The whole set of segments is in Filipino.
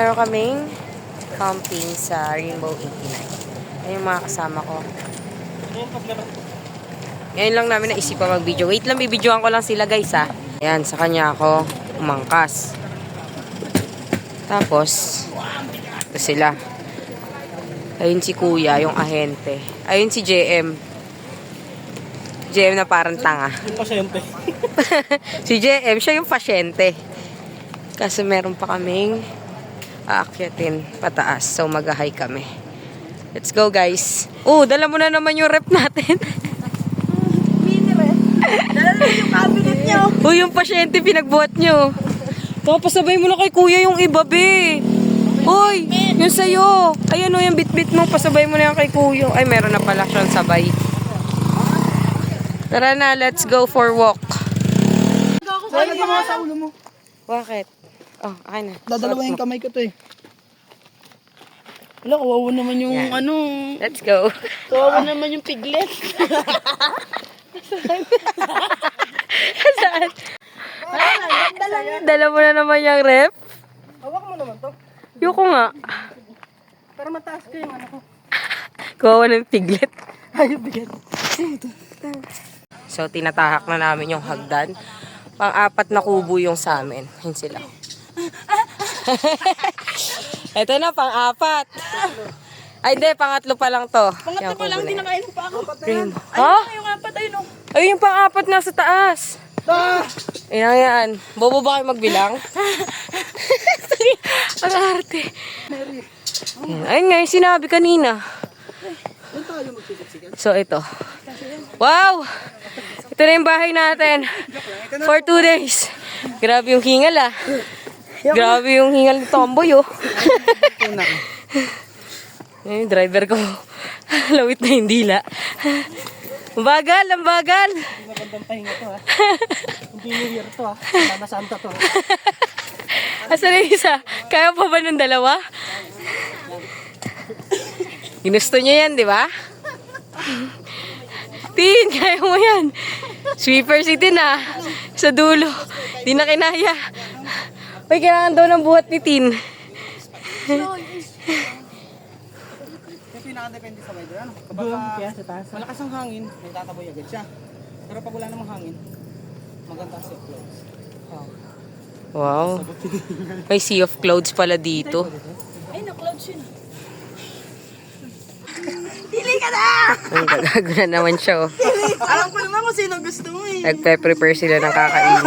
meron kaming camping sa Rainbow 89. Ayun yung mga kasama ko. Ngayon lang namin naisipan mag-video. Wait lang, bibidyoan ko lang sila guys ha. Ayan, sa kanya ako umangkas. Tapos, ito sila. Ayun si Kuya, yung ahente. Ayun si JM. JM na parang tanga. Yung pasyente. Si JM, siya yung pasyente. Kasi meron pa kaming aakyatin pataas. So, mag-hike kami. Let's go, guys. Dala mo na naman yung rep natin. Mini rep. Dala na yung cabinet nyo. Yung pasyente, pinagbuhat nyo. Pasabay mo na kay Kuya yung iba, be. Uy, yung sa'yo. Ayan yung bit-bit mo. Pasabay mo na yan kay Kuya. Ay, meron na pala siyang sabay. Tara na, let's go for walk. Saan nagkama sa ulo mo? Bakit? Akin na. Dadalawa yung kamay ko to eh. Wala, kawawa naman yung Yan. Let's go. Kawawa naman yung piglet. Saan? Dala mo na naman yung rep? Hawak mo naman to. Yuko nga. Para mataas ko yung ano ko. Kawawa ng piglet. Ay, bigyan. So, tinatahak na namin yung hagdan. Pang-apat na kubo yung sa amin. Yun sila. Ito na, pang-apat. Ay, hindi, pangatlo pa lang to. Pangatlo pa lang, hindi nakainom pa ako. Ha? Yung apat, ayun o. Ay, yung pang-apat nasa taas. Ayan, yan. Bobo ba kayo magbilang? Ang arte. Ayun nga, yung sinabi kanina. So, ito. Wow! Ito na yung bahay natin. For 2 days. Grabe yung hingal ah. Grabe yung hingal ni Tomboy oh. Yung driver ko. Lawit na yung dila. Ang bagal, ang bagal. Magandang pahinga to ha. Hindi New Year to ha. Sana Santa to ha. Asa na yung isa? Kaya pa ba ng dalawa? Ginusto niyo yan, di ba? Tin, kaya mo yan. Sweeper si Tin ah. Sa dulo. Di na kinaya. Uy, kailangan daw ng buhat ni Tin. Yung pinaka-depende sa weather ano? Kapag sa taas. Malakas ang hangin, nagtataboy agad siya. Pero pag wala namang hangin, maganda sa clothes. Wow. May sea of clouds pala dito. Ay, na-clouds yun. Pili ka na! Ang gagago na naman siya oh. Alam ko naman kung sino gusto mo eh. Nagpe-prepare sila ng kakainin.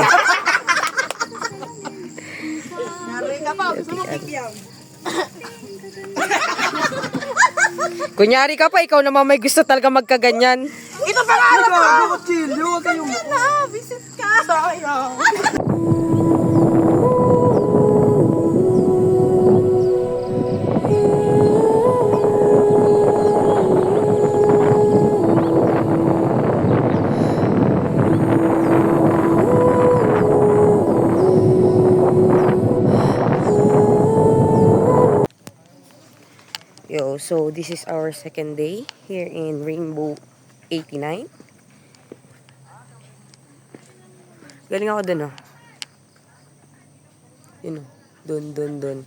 Nari ka pa, gusto mo kikiam. Kunyari ka pa, ikaw naman may gusto talaga magkaganyan. Ito pa nga alam mo! Huwag chill, huwag kayong na, visit ka! Sayang! So this is our second day here in Rainbow 89. Galing ako dun oh. Yun oh. Dun.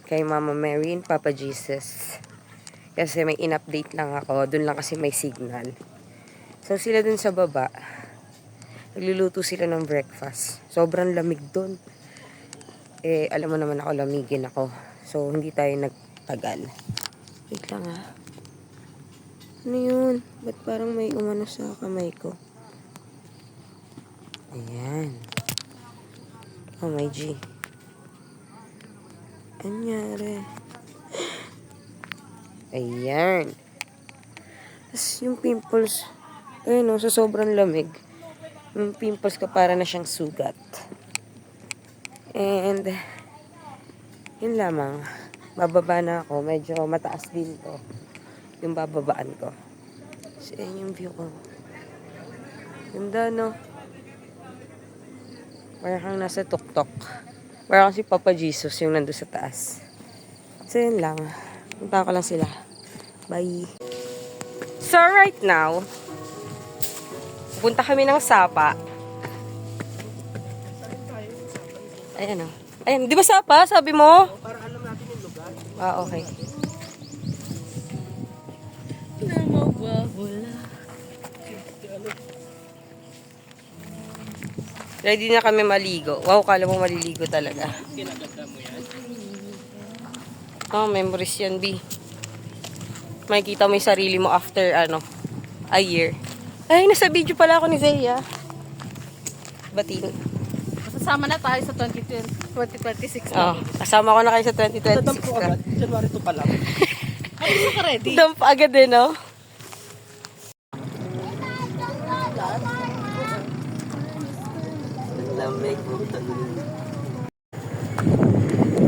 Kay Mama Mary and Papa Jesus. Kasi may in-update lang ako. Dun lang kasi may signal. So sila dun sa baba. Nagluluto sila ng breakfast. Sobrang lamig dun. Alam mo naman ako, lamigin ako. So hindi tayo nagtagal. Wait lang ha. Ano yun? Ba't parang may umano sa kamay ko? Ayan. Oh my G. Anyari. Ayan. Tapos yung pimples. Ayun o, sa sobrang lamig. Yung pimples ko para na siyang sugat. And yun lamang. Bababa na ako. Medyo mataas din to. Yung bababaan ko. So, yan yung view ko. Ganda, no? Parang kang nasa tuktok. Parang si Papa Jesus yung nandun sa taas. So, yun lang. Punta ko lang sila. Bye. So, right now, punta kami ng Sapa. Ayan, o. Ayan, di ba Sapa? Sabi mo? Para ano Ah, okay. Na mawawala. Ready na kami maligo. Wow, kala mo maliligo talaga. Kinaganda mo yan. Oh, memories yan, B. Makikita mo yung sarili mo after, a year. Ay, nasa video pala ako ni Zaya. Batin. Kasama na tayo sa 2026. Oh, kasama ko na kayo sa Tadam 2026 ko na. agad. January 2 pa lang. Ano gusto ka ready? Dump agad din, no?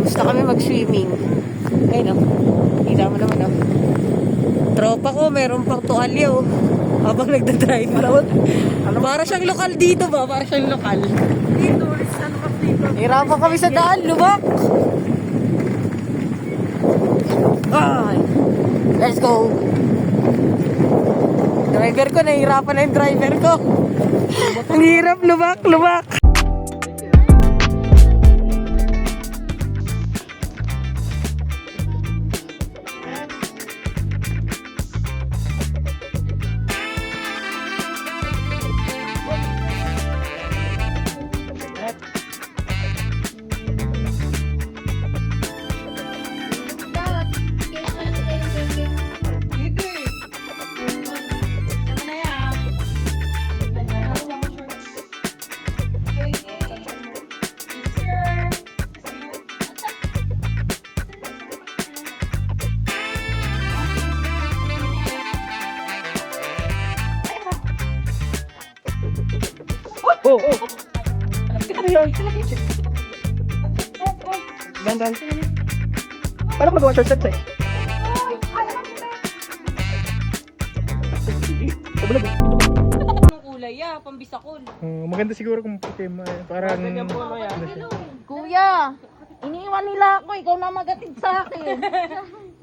Gusto kami mag-swimming. Ayun, no? Kita mo naman, no? Tropa ko, meron pang tuwalya, oh. Habang nagdadrive. Para siyang lokal dito ba? Para siyang lokal. Dito, ano ka dito? Hirapan kami sa daan, lubak! Ay! Let's go! Driver ko, nahihirapan na yung driver ko. Ang hirap, lubak, lubak! Oh, oh. Ano yan? Gandaan. Paano ko magawa short steps eh? Anong kulay, pambisakol. Maganda siguro kung puti parang Ganyan po ano yan. Kuya, iniwan nila ako. Ikaw na magatid sa akin.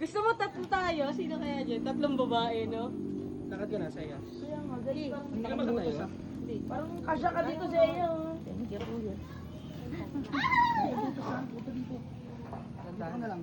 Gusto mo tatlo tayo? Sino kaya dyan? Tatlong babae, no? Lakad ka na sa iya. Hindi Nakabal na tayo. Parang kasya ka dito sa iyo. Thank you, kuya. Gandaan na lang.